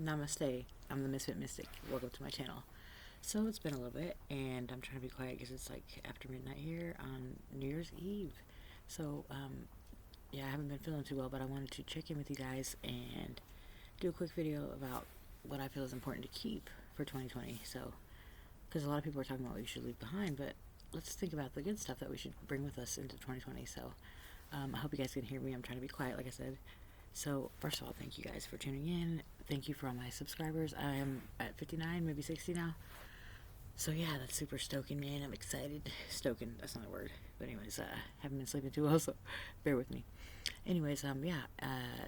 Namaste, I'm the Misfit Mystic. Welcome to my channel. So it's been a little bit, and I'm trying to be quiet because it's like after midnight here on New Year's Eve. So, yeah, I haven't been feeling too well, but I wanted to check in with you guys and do a quick video about what I feel is important to keep for 2020. So, because a lot of people are talking about what you should leave behind, but let's think about the good stuff that we should bring with us into 2020. So, I hope you guys can hear me. I'm trying to be quiet, like I said. So, first of all, thank you guys for tuning in. Thank you for all my subscribers. I am at 59, maybe 60 now. So, yeah, that's super stoking, man. I'm excited. Stoking, that's not a word. But, anyways, haven't been sleeping too well, so bear with me. Anyways,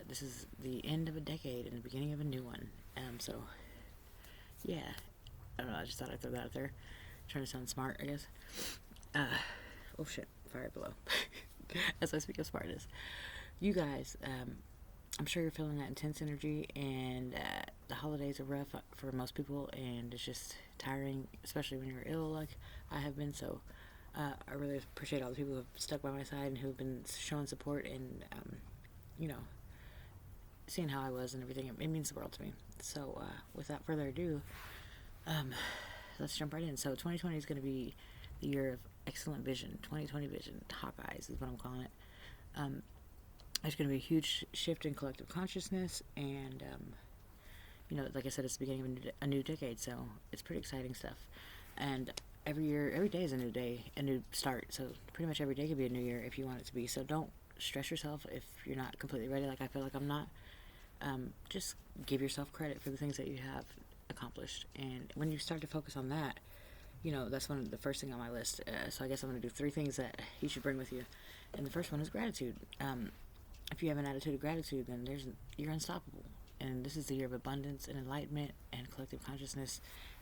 this is the end of a decade and the beginning of a new one. So, yeah, I don't know. I just thought I'd throw that out there. Trying to sound smart, I guess. Oh, shit. Fire below. As I speak of smartness. You guys, I'm sure you're feeling that intense energy, and the holidays are rough for most people, and it's just tiring, especially when you're ill like I have been. So I really appreciate all the people who have stuck by my side and who have been showing support and, you know, seeing how I was and everything. It means the world to me. So without further ado, let's jump right in. So 2020 is going to be the year of excellent vision. 2020 vision, Hawkeyes is what I'm calling it. There's going to be a huge shift in collective consciousness, and you know, like I said, it's the beginning of a new decade, so it's pretty exciting stuff. And every year, every day is a new day, a new start. So pretty much every day could be a new year if you want it to be. So don't stress yourself if you're not completely ready, like I feel like I'm not. Just give yourself credit for the things that you have accomplished, and when you start to focus on that, you know, that's one of the first thing on my list. So I guess I'm going to do 3 things that you should bring with you, and the first one is gratitude. If you have an attitude of gratitude, then you're unstoppable. And this is the year of abundance and enlightenment and collective consciousness,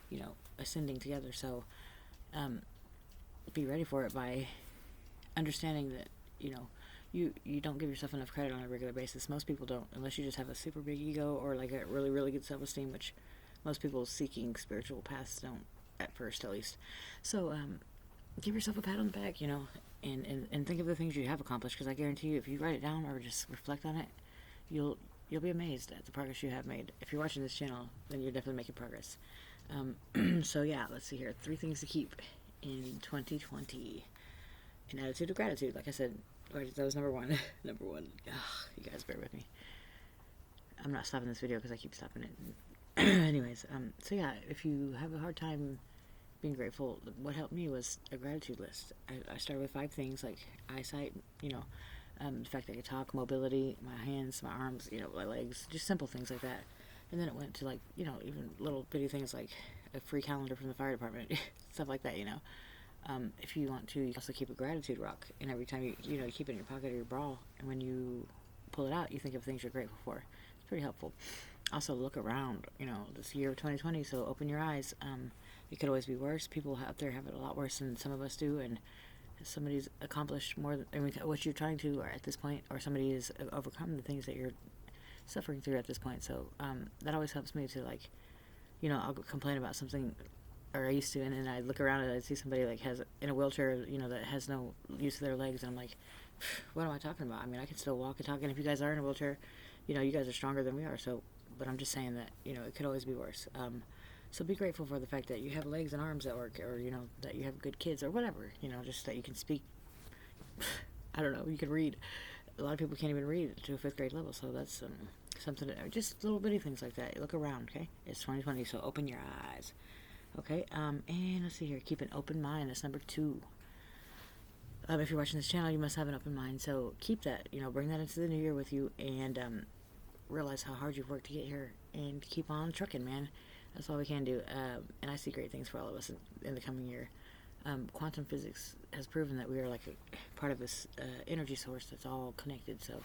you know, ascending together. So be ready for it by understanding that, you know, you don't give yourself enough credit on a regular basis. Most people don't, unless you just have a super big ego or like a really, really good self-esteem, which most people seeking spiritual paths don't, at first at least. So give yourself a pat on the back, you know, and think of the things you have accomplished, because I guarantee you, if you write it down or just reflect on it, you'll be amazed at the progress you have made. If you're watching this channel, then you're definitely making progress. So yeah, let's see here. 3 things to keep in 2020. An attitude of gratitude, like I said. That was number 1. Number 1. Ugh, you guys bear with me. I'm not stopping this video because I keep stopping it. Anyways, so yeah, if you have a hard time being grateful, what helped me was a gratitude list. I started with 5 things, like eyesight, you know, the fact that I could talk, mobility, my hands, my arms, you know, my legs, just simple things like that. And then it went to, like, you know, even little bitty things like a free calendar from the fire department, stuff like that, you know. If you want to, you also keep a gratitude rock, and every time you know, you keep it in your pocket or your bra, and when you pull it out, you think of things you're grateful for. It's pretty helpful. Also, look around, you know, this year of 2020, so open your eyes. It could always be worse. People out there have it a lot worse than some of us do, and somebody's accomplished more than, I mean, what you're trying to, or at this point, or somebody has overcome the things that you're suffering through at this point. So that always helps me to, like, you know, I'll complain about something, or I used to, and then I look around and I see somebody like has in a wheelchair, you know, that has no use of their legs, and I'm like, what am I talking about? I mean, I can still walk and talk, and if you guys are in a wheelchair, you know, you guys are stronger than we are. So, but I'm just saying that, you know, it could always be worse. So be grateful for the fact that you have legs and arms that work, or, you know, that you have good kids, or whatever, you know, just that you can speak. I don't know, you can read. A lot of people can't even read to a 5th grade level, so that's something, just little bitty things like that. Look around, okay? It's 2020, so open your eyes. Okay, and let's see here, keep an open mind, that's number 2. If you're watching this channel, you must have an open mind, so keep that, you know, bring that into the new year with you, and realize how hard you've worked to get here, and keep on trucking, man. That's all we can do, and I see great things for all of us in the coming year. Quantum physics has proven that we are like a part of this energy source that's all connected, so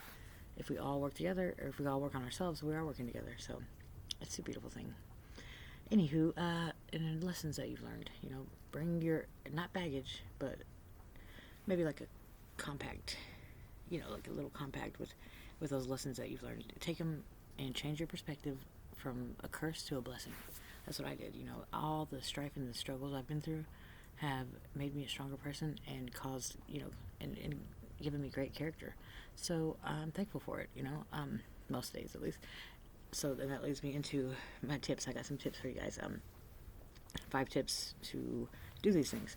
if we all work together, or if we all work on ourselves, we are working together, so it's a beautiful thing. Anywho, and lessons that you've learned, you know, bring your, not baggage, but maybe like a compact, you know, like a little compact with those lessons that you've learned. Take them and change your perspective from a curse to a blessing. That's what I did, you know. All the strife and the struggles I've been through have made me a stronger person and caused, you know, and given me great character. So I'm thankful for it, you know, most days at least. So then that leads me into my tips. I got some tips for you guys. 5 tips to do these things.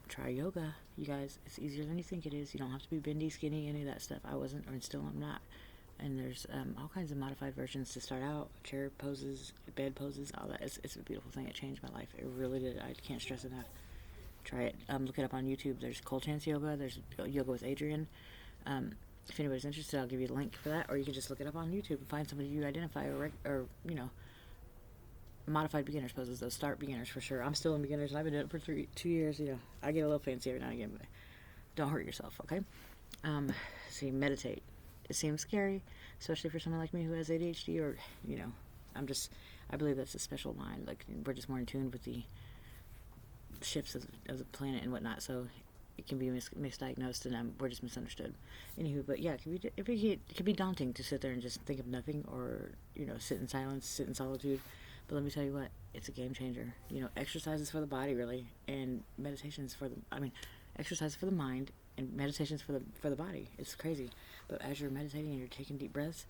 Try yoga, you guys. It's easier than you think it is. You don't have to be bendy, skinny, any of that stuff. I wasn't, or still I'm not. And there's all kinds of modified versions to start out. Chair poses, bed poses, all that. It's a beautiful thing. It changed my life. It really did. I can't stress enough. Try it. Look it up on YouTube. There's Cold Chance Yoga. There's Yoga with Adrian. If anybody's interested, I'll give you the link for that. Or you can just look it up on YouTube and find somebody you identify, or you know, modified beginners poses. Those start beginners for sure. I'm still in beginners, and I've been doing it for 2 years. You know, I get a little fancy every now and again, but don't hurt yourself, okay? See, meditate. It seems scary, especially for someone like me who has ADHD, or, you know, I believe that's a special mind. Like, we're just more in tune with the shifts of the planet and whatnot, so it can be misdiagnosed, and we're just misunderstood. Anywho, but yeah, it can be daunting to sit there and just think of nothing, or, you know, sit in silence, sit in solitude. But let me tell you what, it's a game changer. You know, exercises for the body, really, and meditations for exercise for the mind, and meditations for the body. It's crazy. But as you're meditating and you're taking deep breaths,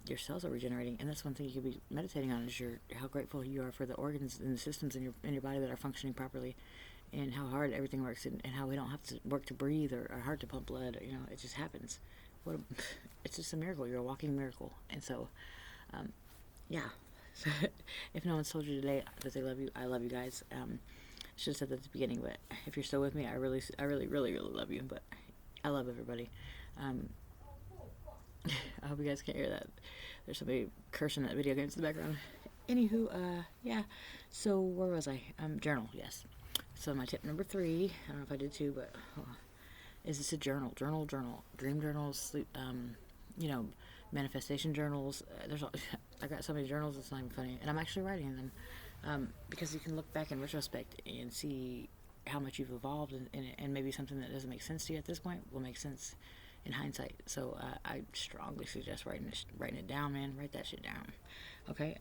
your cells are regenerating, and that's one thing you could be meditating on, is how grateful you are for the organs and the systems in your body that are functioning properly, and how hard everything works, and how we don't have to work to breathe, or our heart to pump blood. You know, it just happens. It's just a miracle. You're a walking miracle. And so, yeah. If no one's told you today that they love you, I love you guys. Should have said that at the beginning, but if you're still with me, I really, really love you. But I love everybody. I hope you guys can't hear that. There's somebody cursing at video games in the background. Anywho, yeah. So where was I? Journal, yes. So my tip number 3, I don't know if I did 2, but is this a journal? Journal. Dream journals, sleep, you know, manifestation journals. I got so many journals, it's not even funny. And I'm actually writing them because you can look back in retrospect and see how much you've evolved, and maybe something that doesn't make sense to you at this point will make sense in hindsight. So I strongly suggest writing it down, man. Write that shit down. Okay.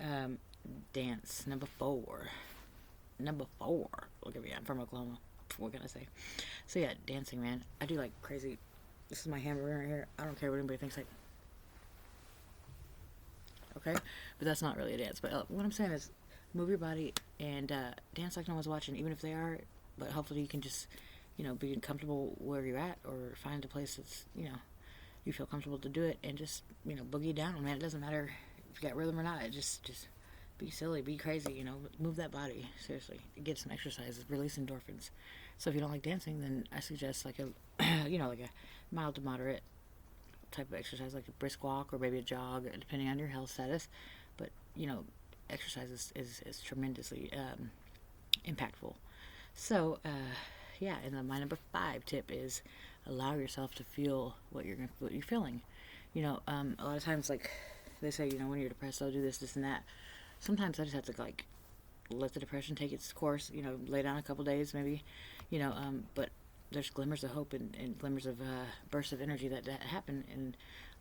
Dance, number 4. Look at me, I'm from Oklahoma. What can I say? So yeah, dancing, man. I do like crazy. This is my hamburger right here. I don't care what anybody thinks. Okay, but that's not really a dance. But what I'm saying is, move your body and dance like no one's watching, even if they are. But hopefully you can just, you know, be comfortable where you're at, or find a place that's, you know, you feel comfortable to do it, and just, you know, boogie down, man. It doesn't matter if you got rhythm or not. Just be silly, be crazy, you know. Move that body, seriously. Get some exercise, release endorphins. So if you don't like dancing, then I suggest like a, you know, like a mild to moderate type of exercise, like a brisk walk or maybe a jog, depending on your health status. But, you know, exercise is tremendously impactful. So, yeah, and then my number 5 tip is allow yourself to feel what you're feeling. You know, a lot of times, like, they say, you know, when you're depressed, I'll do this, and that. Sometimes I just have to, like, let the depression take its course, you know, lay down a couple days maybe, you know, but there's glimmers of hope and glimmers of bursts of energy that happen, and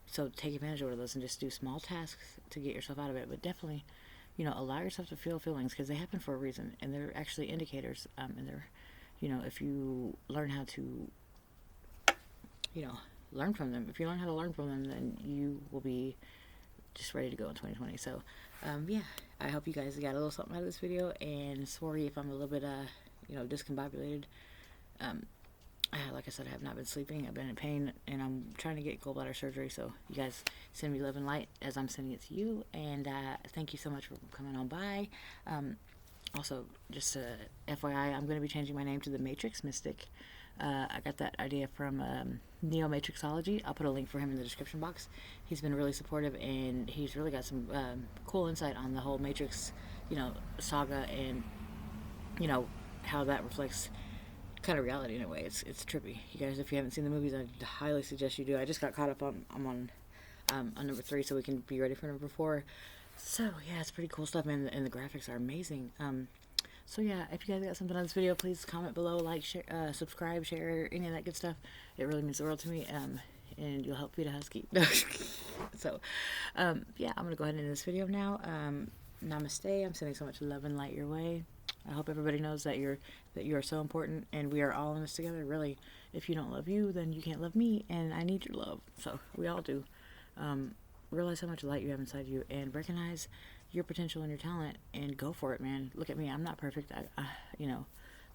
so take advantage of those and just do small tasks to get yourself out of it. But definitely, you know, allow yourself to feel feelings, because they happen for a reason, and they're actually indicators, and they're, you know, if you learn how to, you know, learn from them, if you learn how to learn from them, then you will be just ready to go in 2020. So, yeah, I hope you guys got a little something out of this video, and sorry if I'm a little bit, you know, discombobulated. Like I said, I have not been sleeping. I've been in pain, and I'm trying to get gallbladder surgery. So you guys send me love and light as I'm sending it to you, and thank you so much for coming on by. Also, just FYI, I'm going to be changing my name to the Matrix Mystic. I got that idea from Neomatrixology. I'll put a link for him in the description box. He's been really supportive, and he's really got some cool insight on the whole Matrix, you know, saga, and, you know, how that reflects kind of reality in a way. It's trippy. You guys, if you haven't seen the movies, I highly suggest you do. I just got caught up on number 3, so we can be ready for number 4. So yeah, it's pretty cool stuff, man, and the graphics are amazing. So yeah, if you guys got something on this video, please comment below, like, share, subscribe, share, any of that good stuff. It really means the world to me, and you'll help feed a husky. So, yeah, I'm gonna go ahead and end this video now. Namaste. I'm sending so much love and light your way. I hope everybody knows that you are so important, and we are all in this together. Really, if you don't love you, then you can't love me, and I need your love. So we all do. realize how much light you have inside you and recognize your potential and your talent and go for it, man. Look at me. I'm not perfect.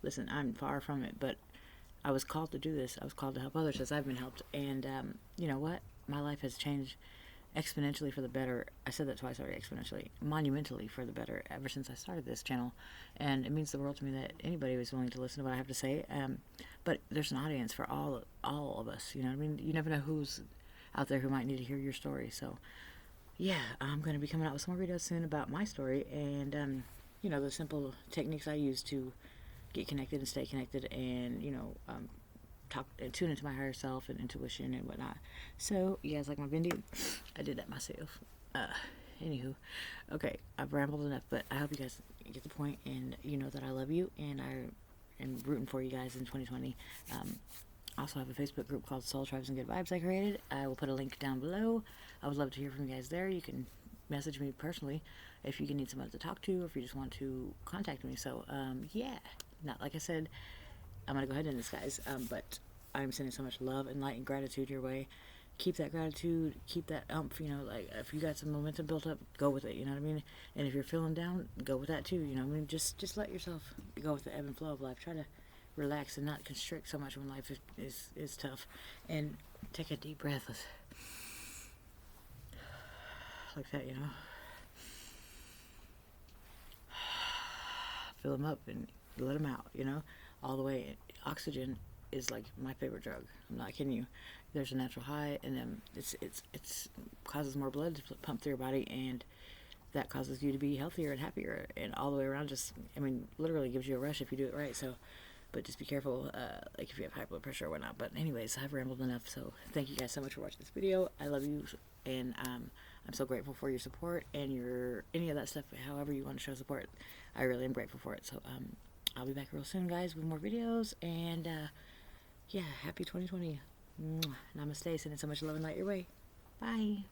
Listen, I'm far from it, but I was called to do this. I was called to help others as I've been helped. And you know what? My life has changed exponentially for the better. I said that twice already, exponentially, monumentally for the better ever since I started this channel. And it means the world to me that anybody was willing to listen to what I have to say. But there's an audience for all of us. You know what I mean? You never know who's out there who might need to hear your story. So yeah, I'm going to be coming out with some more videos soon about my story and the simple techniques I use to get connected and stay connected, and talk and tune into my higher self and intuition and whatnot. So you guys like my video? I did that myself. Anywho, okay, I've rambled enough, but I hope you guys get the point, and you know that I love you and I am rooting for you guys in 2020. Also have a Facebook group called Soul Tribes and Good Vibes I created. I will put a link down below. I would love to hear from you guys there. You can message me personally if you need someone to talk to, or if you just want to contact me. So yeah, not like I said, I'm gonna go ahead and end this, guys, but I'm sending so much love and light and gratitude your way. Keep that gratitude, keep that like if you got some momentum built up, go with it, you know what I mean? And if you're feeling down, go with that too, you know what I mean? Just let yourself go with the ebb and flow of life. Try to relax and not constrict so much when life is tough. And take a deep breath like that, fill them up and let them out, all the way. Oxygen is like my favorite drug. I'm not kidding you. There's a natural high, and then it's causes more blood to pump through your body, and that causes you to be healthier and happier, and all the way around. Literally gives you a rush if you do it right. So, but just be careful, like if you have high blood pressure or whatnot. But anyways, I've rambled enough. So thank you guys so much for watching this video. I love you, and I'm so grateful for your support and any of that stuff. However you want to show support, I really am grateful for it. So I'll be back real soon, guys, with more videos. And yeah, happy 2020. Namaste. Sending so much love and light your way. Bye.